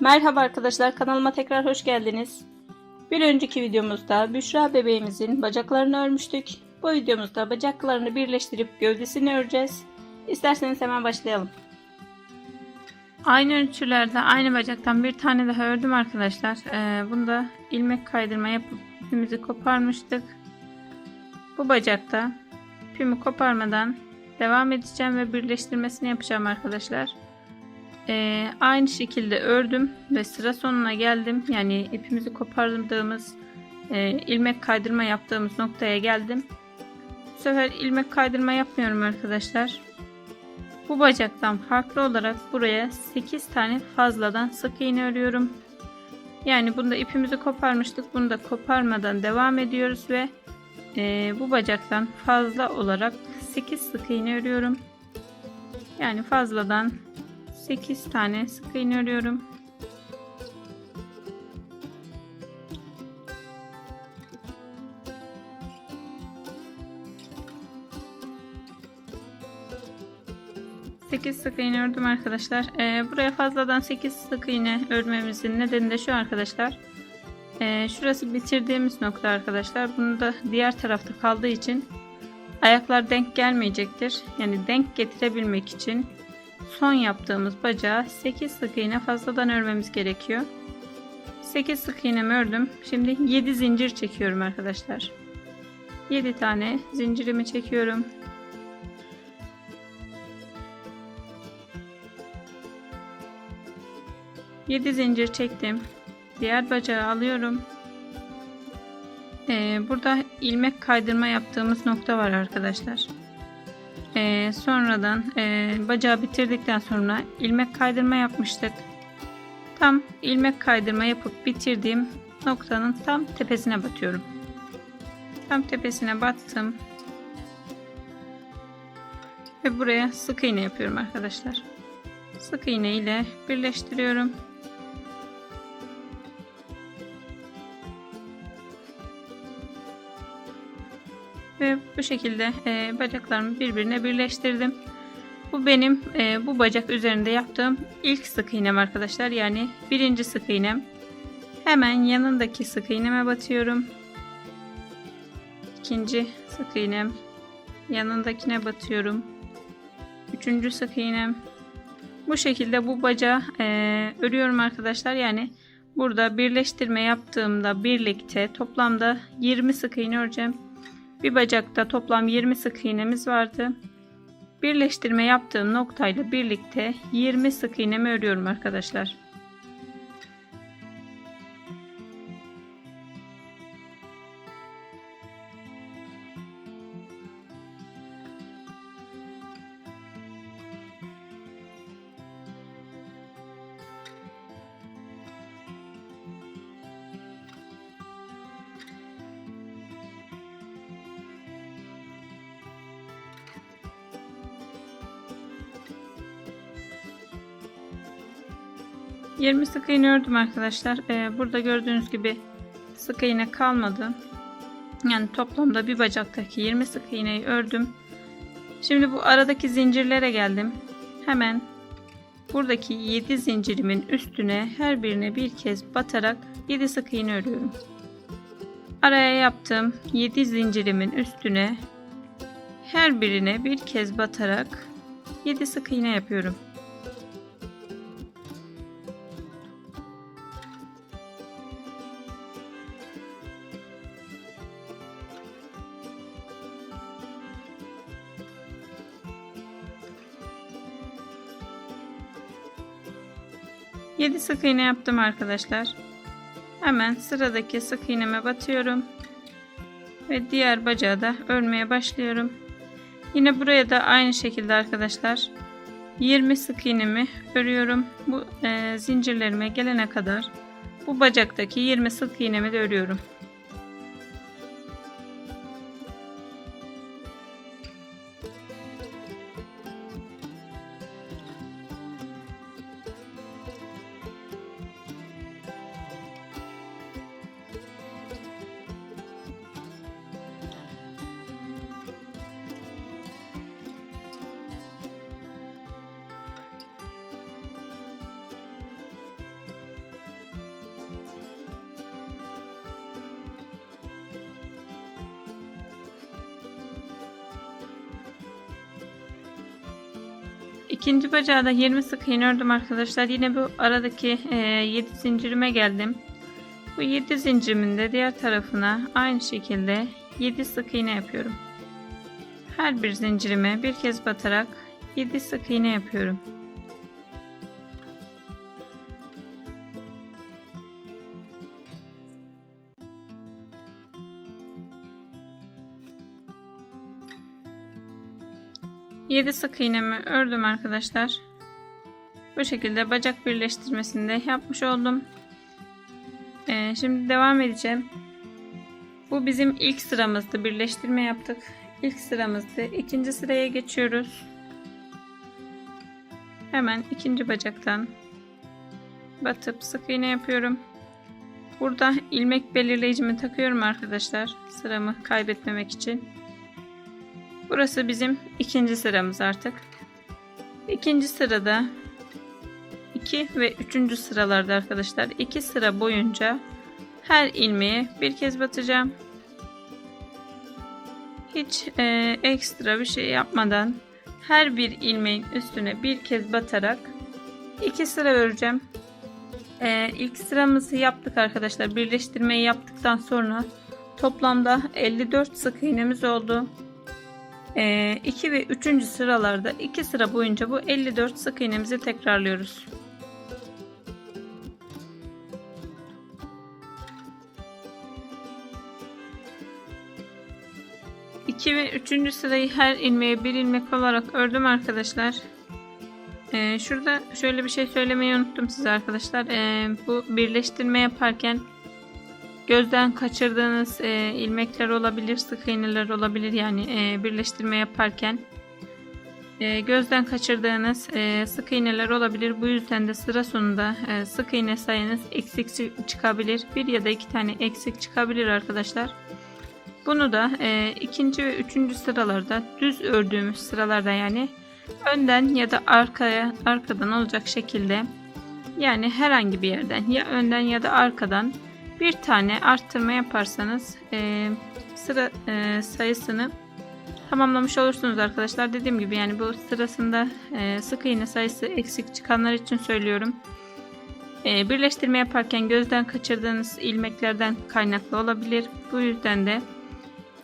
Merhaba arkadaşlar, kanalıma tekrar hoş geldiniz. Bir önceki videomuzda Büşra bebeğimizin bacaklarını örmüştük. Bu videomuzda bacaklarını birleştirip gövdesini öreceğiz. İsterseniz hemen başlayalım. Aynı ölçülerde aynı bacaktan bir tane daha ördüm arkadaşlar. Bunda ilmek kaydırma yapıp ipimizi koparmıştık. Bu bacakta ipimi koparmadan devam edeceğim ve birleştirmesini yapacağım arkadaşlar. Aynı şekilde ördüm ve sıra sonuna geldim. Yani ipimizi kopardığımız ilmek kaydırma yaptığımız noktaya geldim. Bu sefer ilmek kaydırma yapmıyorum arkadaşlar. Bu bacaktan farklı olarak buraya 8 tane fazladan sık iğne örüyorum. Yani bunda ipimizi koparmıştık. Bunu da koparmadan devam ediyoruz ve bu bacaktan fazla olarak 8 sık iğne örüyorum. Yani fazladan 8 tane sık iğne örüyorum. Sık iğne ördüm arkadaşlar. Buraya fazladan 8 sık iğne örmemizin nedeni de şu arkadaşlar. Şurası bitirdiğimiz nokta arkadaşlar. Bunu da diğer tarafta kaldığı için ayaklar denk gelmeyecektir. Yani denk getirebilmek için son yaptığımız bacağı 8 sık iğne fazladan örmemiz gerekiyor. 8 sık iğnemi ördüm. Şimdi 7 zincir çekiyorum arkadaşlar. 7 tane zincirimi çekiyorum. Yedi zincir çektim. Diğer bacağı alıyorum. Burada ilmek kaydırma yaptığımız nokta var arkadaşlar. Sonradan bacağı bitirdikten sonra ilmek kaydırma yapmıştık. Tam ilmek kaydırma yapıp bitirdiğim noktanın tam tepesine batıyorum. Tam tepesine battım. Ve buraya sık iğne yapıyorum arkadaşlar. Sık iğne ile birleştiriyorum. Ve bu şekilde bacaklarımı birbirine birleştirdim. Bu benim bu bacak üzerinde yaptığım ilk sık iğnem arkadaşlar. Yani birinci sık iğnem. Hemen yanındaki sık iğneme batıyorum. İkinci sık iğnem. Yanındakine batıyorum. Üçüncü sık iğnem. Bu şekilde bu bacağı örüyorum arkadaşlar. Yani burada birleştirme yaptığımda birlikte toplamda 20 sık iğne öreceğim. Bir bacakta toplam 20 sık iğnemiz vardı. Birleştirme yaptığım noktayla birlikte 20 sık iğnemi örüyorum arkadaşlar. ...20 sık iğne ördüm arkadaşlar. Burada gördüğünüz gibi sık iğne kalmadı. Yani toplamda bir bacaktaki 20 sık iğneyi ördüm. Şimdi bu aradaki zincirlere geldim. Hemen buradaki 7 zincirimin üstüne her birine bir kez batarak 7 sık iğne örüyorum. Araya yaptığım 7 zincirimin üstüne her birine bir kez batarak 7 sık iğne yapıyorum. Yedi sık iğne yaptım arkadaşlar. Hemen sıradaki sık iğneme batıyorum ve diğer bacağı da örmeye başlıyorum. Yine buraya da aynı şekilde arkadaşlar 20 sık iğnemi örüyorum. Bu zincirlerime gelene kadar bu bacaktaki 20 sık iğnemi de örüyorum. İkinci bacağı da 20 sık iğne ördüm arkadaşlar. Yine bu aradaki 7 zincirime geldim. Bu 7 zincirimin de diğer tarafına aynı şekilde 7 sık iğne yapıyorum. Her bir zincirime bir kez batarak 7 sık iğne yapıyorum. Yedi sık iğnemi ördüm arkadaşlar. Bu şekilde bacak birleştirmesini de yapmış oldum. Şimdi devam edeceğim. Bu bizim ilk sıramızdı. Birleştirme yaptık. İlk sıramızdı. İkinci sıraya geçiyoruz. Hemen ikinci bacaktan batıp sık iğne yapıyorum. Burada ilmek belirleyicimi takıyorum arkadaşlar. Sıramı kaybetmemek için. Burası bizim ikinci sıramız artık. İkinci sırada 2 ve 3. sıralarda arkadaşlar 2 sıra boyunca her ilmeğe bir kez batacağım. Hiç ekstra bir şey yapmadan her bir ilmeğin üstüne bir kez batarak 2 sıra öreceğim. İlk sıramızı yaptık arkadaşlar. Birleştirmeyi yaptıktan sonra toplamda 54 sık iğnemiz oldu. 2 ve 3. sıralarda 2 sıra boyunca bu 54 sık iğnemizi tekrarlıyoruz. İki ve 3. sırayı her ilmeğe bir ilmek olarak ördüm arkadaşlar. Şurada şöyle bir şey söylemeyi unuttum size arkadaşlar. Bu birleştirme yaparken gözden kaçırdığınız ilmekler olabilir, sık iğneler olabilir. Yani birleştirme yaparken gözden kaçırdığınız sık iğneler olabilir. Bu yüzden de sıra sonunda sık iğne sayınız eksik çıkabilir. Bir ya da iki tane eksik çıkabilir arkadaşlar. Bunu da ikinci ve 3. sıralarda düz ördüğümüz sıralarda yani önden ya da arkadan olacak şekilde, yani herhangi bir yerden ya önden ya da arkadan bir tane arttırma yaparsanız sıra sayısını tamamlamış olursunuz arkadaşlar. Dediğim gibi yani bu sırasında sık iğne sayısı eksik çıkanlar için söylüyorum. Birleştirme yaparken gözden kaçırdığınız ilmeklerden kaynaklı olabilir. Bu yüzden de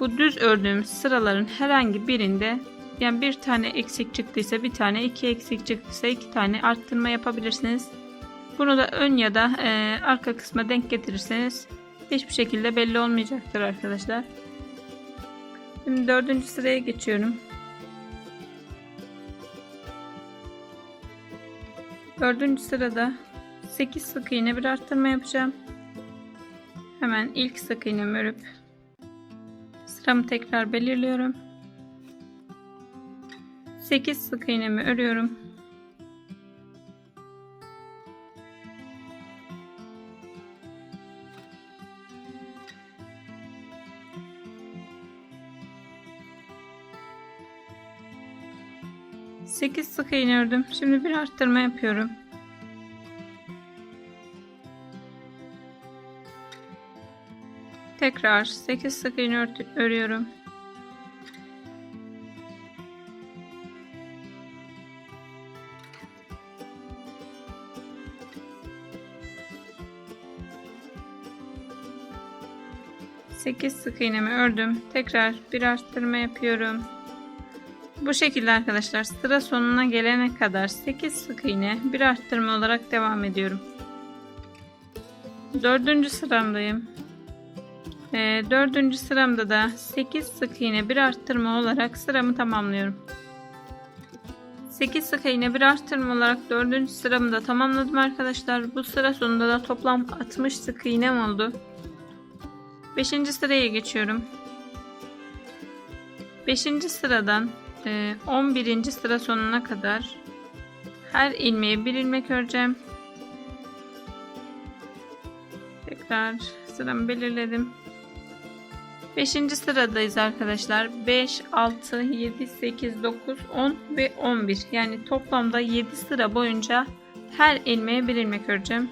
bu düz ördüğümüz sıraların herhangi birinde, yani bir tane eksik çıktıysa bir tane, iki eksik çıktıysa iki tane arttırma yapabilirsiniz. Bunu da ön ya da arka kısma denk getirirseniz hiçbir şekilde belli olmayacaktır arkadaşlar. Şimdi 4. sıraya geçiyorum. 4. sırada 8 sık iğne bir arttırma yapacağım. Hemen ilk sık iğnemi örüp sıramı tekrar belirliyorum. 8 sık iğnemi örüyorum. Sekiz sık iğne ördüm. Şimdi bir arttırma yapıyorum. Tekrar 8 sık iğne örüyorum. Sekiz sık iğnemi ördüm. Tekrar bir arttırma yapıyorum. Bu şekilde arkadaşlar sıra sonuna gelene kadar 8 sık iğne bir arttırma olarak devam ediyorum. 4. sıramdayım. 4. sıramda da 8 sık iğne bir arttırma olarak sıramı tamamlıyorum. 8 sık iğne bir arttırma olarak 4. sıramı da tamamladım arkadaşlar. Bu sıra sonunda da toplam 60 sık iğnem oldu. 5. sıraya geçiyorum. 5. sıradan 11. sıra sonuna kadar her ilmeğe bir ilmek öreceğim. Tekrar sıramı belirledim. 5. sıradayız arkadaşlar. 5, 6, 7, 8, 9, 10 ve 11. Yani toplamda 7 sıra boyunca her ilmeğe bir ilmek öreceğim.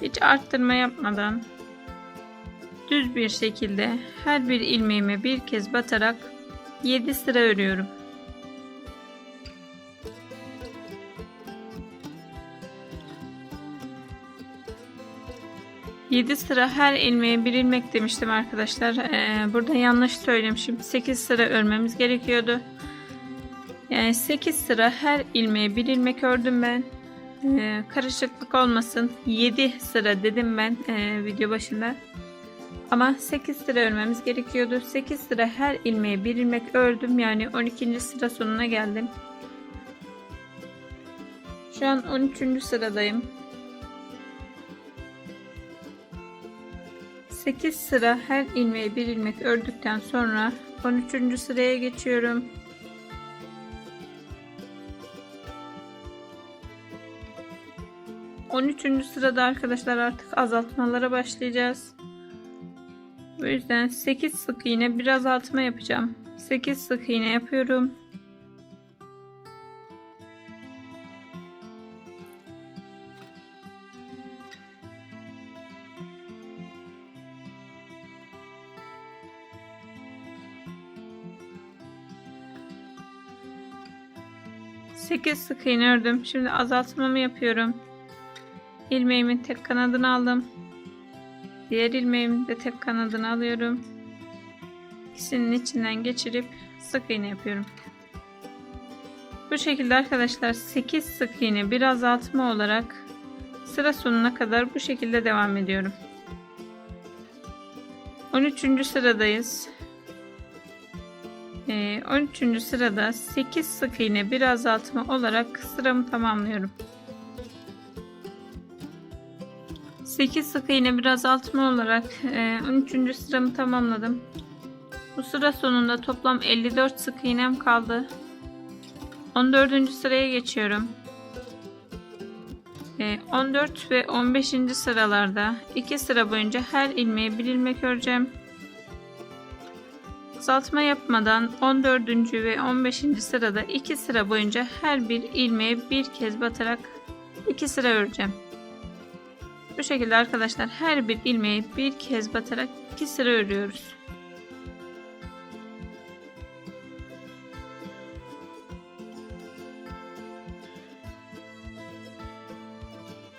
Hiç arttırma yapmadan düz bir şekilde her bir ilmeğime bir kez batarak 7 sıra örüyorum. 7 sıra her ilmeğe bir ilmek demiştim arkadaşlar. Burada yanlış söylemişim. 8 sıra örmemiz gerekiyordu. Yani 8 sıra her ilmeğe bir ilmek ördüm ben. Karışıklık olmasın. 7 sıra dedim ben video başında. Ama 8 sıra örmemiz gerekiyordu. 8 sıra her ilmeğe bir ilmek ördüm. Yani 12. sıra sonuna geldim. Şu an 13. sıradayım. 8 sıra her ilmeğe bir ilmek ördükten sonra 13. sıraya geçiyorum. On üçüncü sırada arkadaşlar artık azaltmalara başlayacağız. Bu yüzden 8 sık iğne bir azaltma yapacağım. 8 sık iğne yapıyorum. Sekiz sık iğne ördüm. Şimdi azaltmamı yapıyorum. İlmeğimin tek kanadını aldım. Diğer ilmeğimin de tek kanadını alıyorum. İkisinin içinden geçirip sık iğne yapıyorum. Bu şekilde arkadaşlar 8 sık iğne bir azaltma olarak sıra sonuna kadar bu şekilde devam ediyorum. 13. sıradayız. 13. sırada 8 sık iğne bir azaltma olarak sıramı tamamlıyorum. 8 sık iğne bir azaltma olarak 13. sıramı tamamladım. Bu sıra sonunda toplam 54 sık iğnem kaldı. 14. sıraya geçiyorum. 14 ve 15. sıralarda 2 sıra boyunca her ilmeğe bir ilmek öreceğim. Azaltma yapmadan 14. ve 15. sırada 2 sıra boyunca her bir ilmeğe bir kez batarak 2 sıra öreceğim. Bu şekilde arkadaşlar her bir ilmeğe bir kez batarak 2 sıra örüyoruz.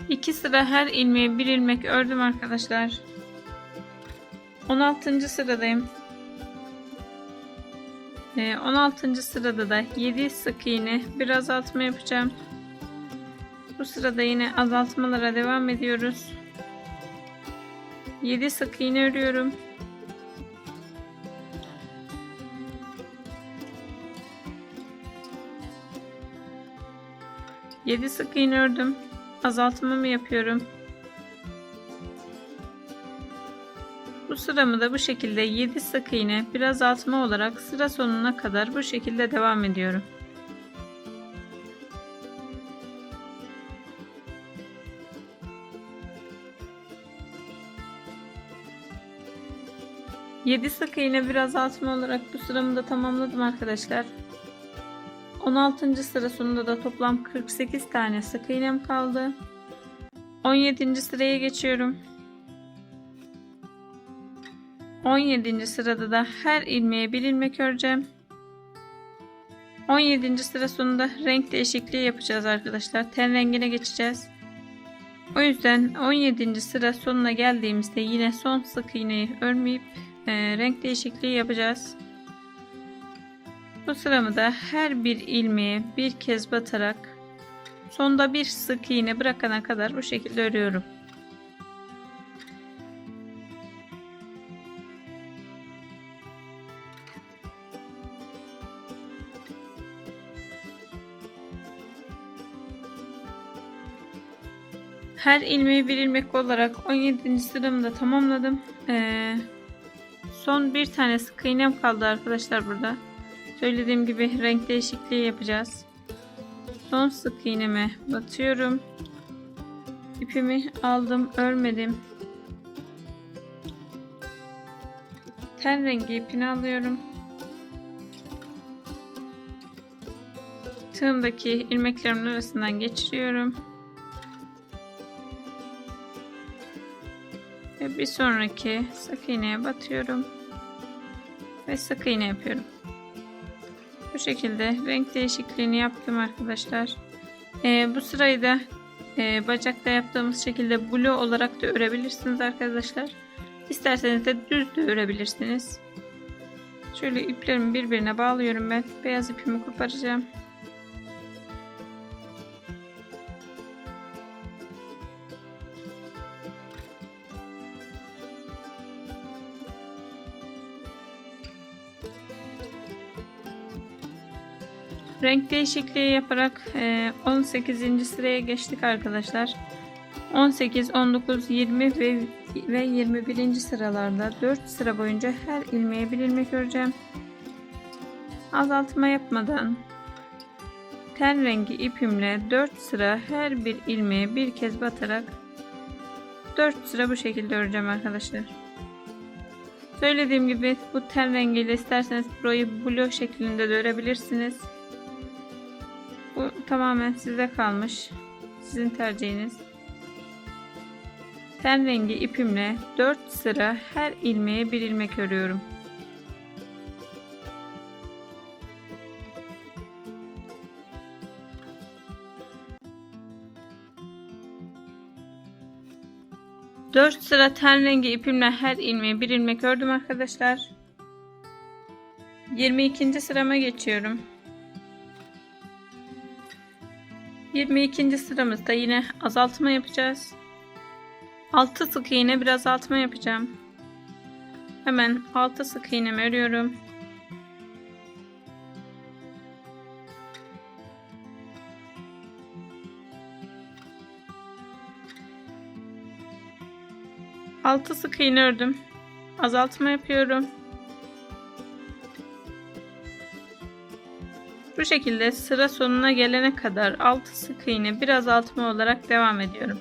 İki sıra her ilmeğe bir ilmek ördüm arkadaşlar. 16. sıradayım. 16. sırada da 7 sık iğne bir azaltma yapacağım. Bu sırada yine azaltmalara devam ediyoruz. 7 sık iğne örüyorum. Yedi sık iğne ördüm. Azaltmamı yapıyorum. Bu sıramı da bu şekilde 7 sık iğne bir azaltma olarak sıra sonuna kadar bu şekilde devam ediyorum. Yedi sık iğne bir azaltma olarak bu sıramı da tamamladım arkadaşlar. 16. sıra sonunda da toplam 48 tane sık iğnem kaldı. 17. sıraya geçiyorum. 17. sırada da her ilmeğe bir ilmek öreceğim. 17. sıra sonunda renk değişikliği yapacağız arkadaşlar. Ten rengine geçeceğiz. O yüzden 17. sıra sonuna geldiğimizde yine son sık iğneyi örmeyip renk değişikliği yapacağız. Bu sıramı da her bir ilmeğe bir kez batarak sonda bir sık iğne bırakana kadar bu şekilde örüyorum. Her ilmeği bir ilmek olarak 17. sıramı da tamamladım. Son bir tane sık iğnem kaldı arkadaşlar burada. Söylediğim gibi renk değişikliği yapacağız. Son sık iğneme batıyorum. İpimi aldım, örmedim. Ten rengi ipini alıyorum. Tığımdaki ilmeklerimin arasından geçiriyorum. Ve bir sonraki sık iğneye batıyorum. Ve sık iğne yapıyorum. Bu şekilde renk değişikliğini yaptım arkadaşlar. Bu sırayı da bacakta yaptığımız şekilde blue olarak da örebilirsiniz arkadaşlar. İsterseniz de düz de örebilirsiniz. Şöyle iplerimi birbirine bağlıyorum ben. Beyaz ipimi koparacağım. Renk değişikliği yaparak 18. sıraya geçtik arkadaşlar. 18, 19, 20 ve 21. sıralarda 4 sıra boyunca her ilmeğe bir ilmek öreceğim. Azaltma yapmadan ten rengi ipimle 4 sıra her bir ilmeğe bir kez batarak 4 sıra bu şekilde öreceğim arkadaşlar. Söylediğim gibi bu ten rengiyle isterseniz burayı blue şeklinde de örebilirsiniz. Bu tamamen size kalmış. Sizin tercihiniz. Ten rengi ipimle 4 sıra her ilmeğe bir ilmek örüyorum. Dört sıra ten rengi ipimle her ilmeğe bir ilmek ördüm arkadaşlar. 22. sırama geçiyorum. 22. sıramızda yine azaltma yapacağız. 6 sık iğne bir azaltma yapacağım. Hemen 6 sık iğnemi örüyorum. Altı sık iğne ördüm. Azaltma yapıyorum. Bu şekilde sıra sonuna gelene kadar 6 sık iğne bir azaltma olarak devam ediyorum.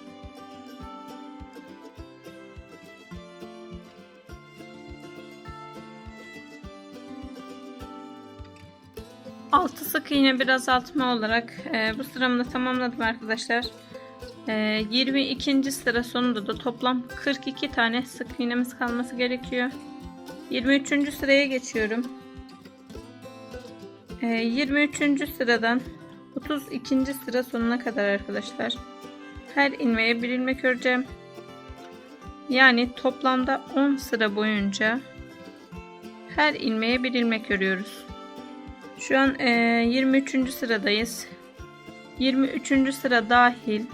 Altı sık iğne bir azaltma olarak bu sıramı da tamamladım arkadaşlar. 22. sıra sonunda da toplam 42 tane sık iğnemiz kalması gerekiyor. 23. sıraya geçiyorum. 23. sıradan 32. sıra sonuna kadar arkadaşlar her ilmeğe bir ilmek öreceğim. Yani toplamda 10 sıra boyunca her ilmeğe bir ilmek örüyoruz. Şu an 23. sıradayız. 23. sıra dahil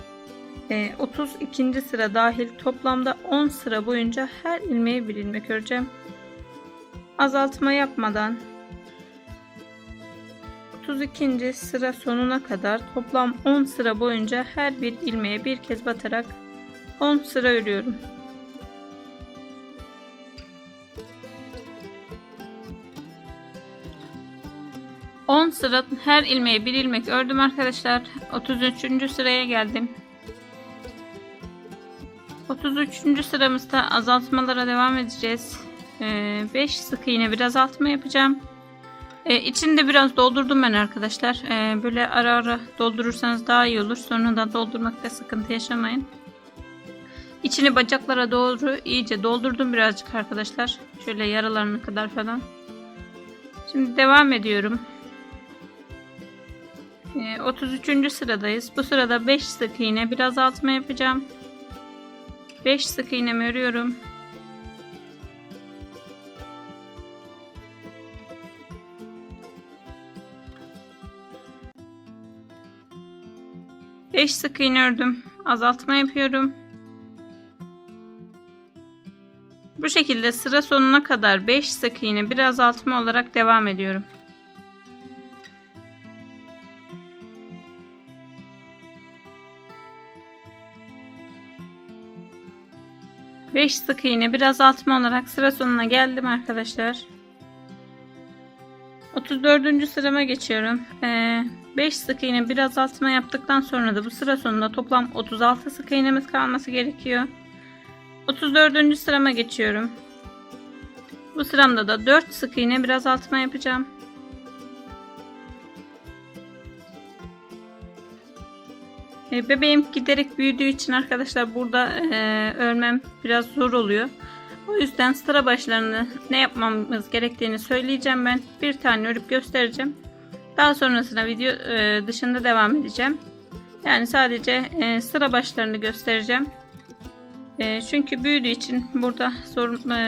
32. sıra dahil toplamda 10 sıra boyunca her ilmeğe bir ilmek öreceğim. Azaltma yapmadan 32. sıra sonuna kadar toplam 10 sıra boyunca her bir ilmeğe bir kez batarak 10 sıra örüyorum. On sıra her ilmeğe bir ilmek ördüm arkadaşlar. 33. sıraya geldim. 33. sıramızda azaltmalara devam edeceğiz. 5 sık iğne bir azaltma yapacağım. İçini biraz doldurdum ben arkadaşlar. Böyle ara ara doldurursanız daha iyi olur. Sonradan doldurmakta sıkıntı yaşamayın. İçini bacaklara doğru iyice doldurdum birazcık arkadaşlar. Şöyle yaralarına kadar falan. Şimdi devam ediyorum. 33. sıradayız. Bu sırada 5 sık iğne bir azaltma yapacağım. 5 sık iğnemi örüyorum. Beş sık iğne ördüm. Azaltma yapıyorum. Bu şekilde sıra sonuna kadar 5 sık iğne bir azaltma olarak devam ediyorum. Beş sık iğne bir azaltma olarak sıra sonuna geldim arkadaşlar. 34. sırama geçiyorum. 5 sık iğne bir azaltma yaptıktan sonra da bu sıra sonunda toplam 36 sık iğnemiz kalması gerekiyor. 34. sırama geçiyorum. Bu sıramda da 4 sık iğne bir azaltma yapacağım. Bebeğim giderek büyüdüğü için arkadaşlar burada örmem biraz zor oluyor. O yüzden sıra başlarını ne yapmamız gerektiğini söyleyeceğim ben. Bir tane örüp göstereceğim. Daha sonrasında video dışında devam edeceğim. Yani sadece sıra başlarını göstereceğim. Çünkü büyüdüğü için burada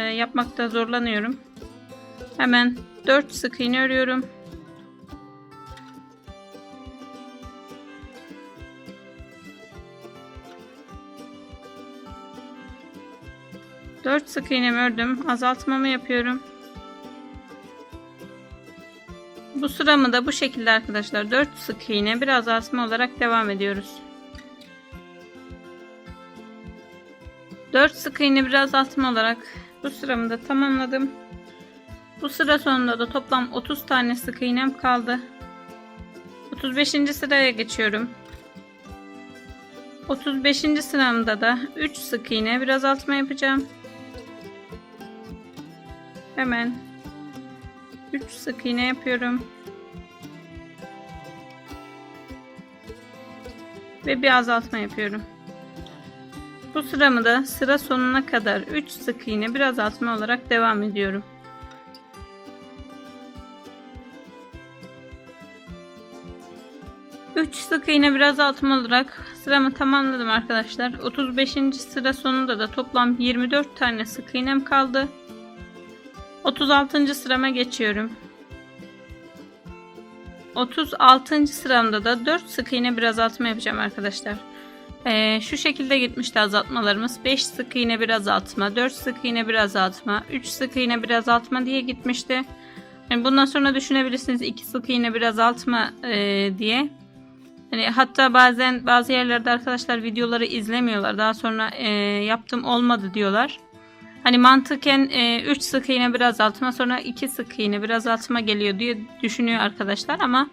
yapmakta zorlanıyorum. Hemen 4 sık iğne örüyorum. Dört sık iğnemi ördüm. Azaltmamı yapıyorum. Bu sıramı da bu şekilde arkadaşlar 4 sık iğne bir azaltma olarak devam ediyoruz. 4 sık iğne bir azaltma olarak bu sıramı da tamamladım. Bu sıra sonunda da toplam 30 tane sık iğnem kaldı. 35. sıraya geçiyorum. 35. sıramda da 3 sık iğne bir azaltma yapacağım. Hemen 3 sık iğne yapıyorum. Ve bir azaltma yapıyorum. Bu sıramı da sıra sonuna kadar 3 sık iğne bir azaltma olarak devam ediyorum. Üç sık iğne bir azaltma olarak sıramı tamamladım arkadaşlar. 35. sıra sonunda da toplam 24 tane sık iğnem kaldı. 36. sırama geçiyorum. 36. sıramda da 4 sık iğne bir azaltma yapacağım arkadaşlar. Şu şekilde gitmişti azaltmalarımız. 5 sık iğne bir azaltma, 4 sık iğne bir azaltma, 3 sık iğne bir azaltma diye gitmişti. Yani bundan sonra düşünebilirsiniz 2 sık iğne bir azaltma diye. Hani hatta bazen bazı yerlerde arkadaşlar videoları izlemiyorlar. Daha sonra yaptım olmadı diyorlar. Hani mantıken 3 sık iğne bir azaltma, sonra 2 sık iğne bir azaltma geliyor diye düşünüyor arkadaşlar, ama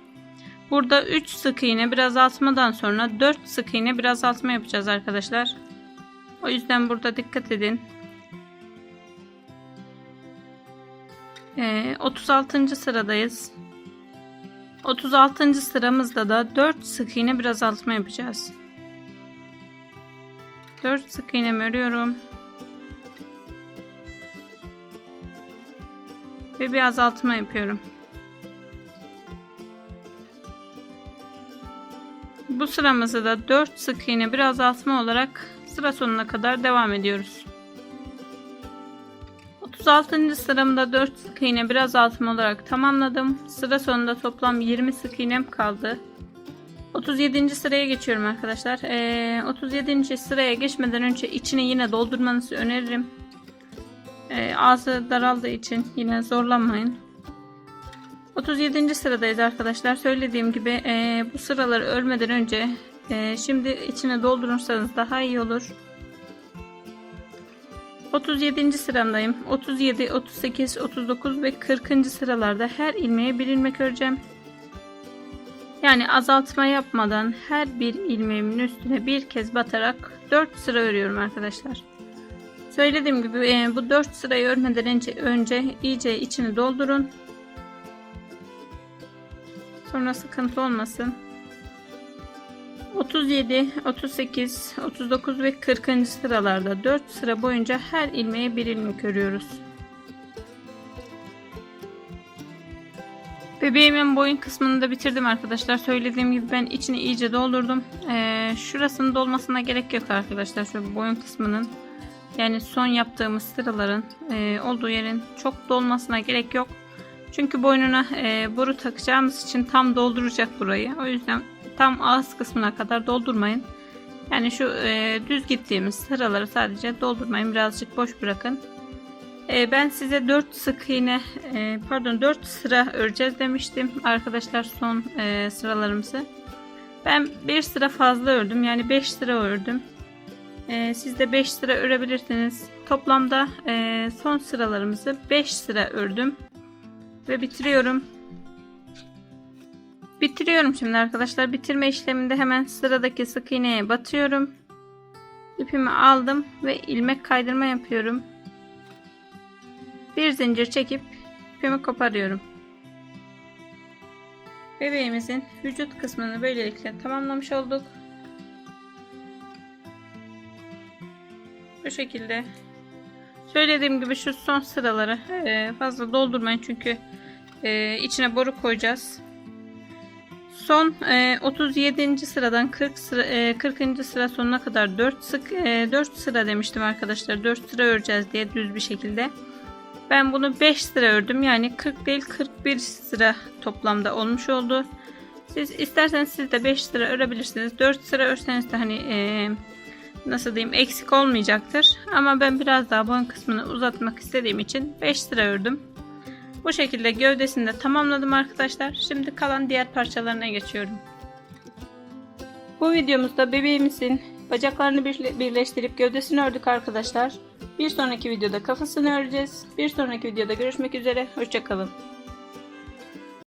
burada 3 sık iğne bir azaltmadan sonra 4 sık iğne bir azaltma yapacağız arkadaşlar. O yüzden burada dikkat edin. 36. sıradayız. 36. sıramızda da 4 sık iğne bir azaltma yapacağız. 4 sık iğnemi örüyorum. Ve bir azaltma yapıyorum. Bu sıramızda da 4 sık iğne bir azaltma olarak sıra sonuna kadar devam ediyoruz. 36. sıramda 4 sık iğne bir azaltma olarak tamamladım. Sıra sonunda toplam 20 sık iğnem kaldı. 37. sıraya geçiyorum arkadaşlar. 37. sıraya geçmeden önce içini yine doldurmanızı öneririm. Ağzı daraldığı için yine zorlanmayın. 37. sıradayız arkadaşlar. Söylediğim gibi bu sıraları örmeden önce şimdi içine doldurursanız daha iyi olur. 37. sıramdayım. 37, 38, 39 ve 40. sıralarda her ilmeğe bir ilmek öreceğim. Yani azaltma yapmadan her bir ilmeğimin üstüne bir kez batarak 4 sıra örüyorum arkadaşlar. Söylediğim gibi bu 4 sırayı örmeden önce iyice içini doldurun. Sonra sıkıntı olmasın. 37, 38, 39 ve 40. sıralarda 4 sıra boyunca her ilmeğe bir ilmek örüyoruz. Bebeğimin boyun kısmını da bitirdim arkadaşlar. Söylediğim gibi ben içini iyice doldurdum. Şurasının dolmasına gerek yok arkadaşlar. Şöyle boyun kısmının, yani son yaptığımız sıraların olduğu yerin çok dolmasına gerek yok. Çünkü boynuna boru takacağımız için tam dolduracak burayı. O yüzden tam ağız kısmına kadar doldurmayın. Yani şu düz gittiğimiz sıraları sadece doldurmayın. Birazcık boş bırakın. Ben size 4 sık iğne 4 sıra öreceğiz demiştim arkadaşlar, son sıralarımızı. Ben bir sıra fazla ördüm. Yani 5 sıra ördüm. Siz de 5 sıra örebilirsiniz. Toplamda son sıralarımızı 5 sıra ördüm. Ve bitiriyorum. Bitiriyorum şimdi arkadaşlar. Bitirme işleminde hemen sıradaki sık iğneye batıyorum. İpimi aldım ve ilmek kaydırma yapıyorum. Bir zincir çekip ipimi koparıyorum. Bebeğimizin vücut kısmını böylelikle tamamlamış olduk. Bu şekilde. Söylediğim gibi şu son sıraları fazla doldurmayın, çünkü içine boru koyacağız. Son 37. sıradan 40. sıra sonuna kadar 4 sıra demiştim arkadaşlar. 4 sıra öreceğiz diye düz bir şekilde. Ben bunu 5 sıra ördüm. Yani 40 değil 41 sıra toplamda olmuş oldu. Siz isterseniz siz de 5 sıra örebilirsiniz. 4 sıra örseniz de hani nasıl diyeyim, eksik olmayacaktır. Ama ben biraz daha boyun kısmını uzatmak istediğim için 5 sıra ördüm. Bu şekilde gövdesini de tamamladım arkadaşlar. Şimdi kalan diğer parçalarına geçiyorum. Bu videomuzda bebeğimizin bacaklarını birleştirip gövdesini ördük arkadaşlar. Bir sonraki videoda kafasını öreceğiz. Bir sonraki videoda görüşmek üzere. Hoşça kalın.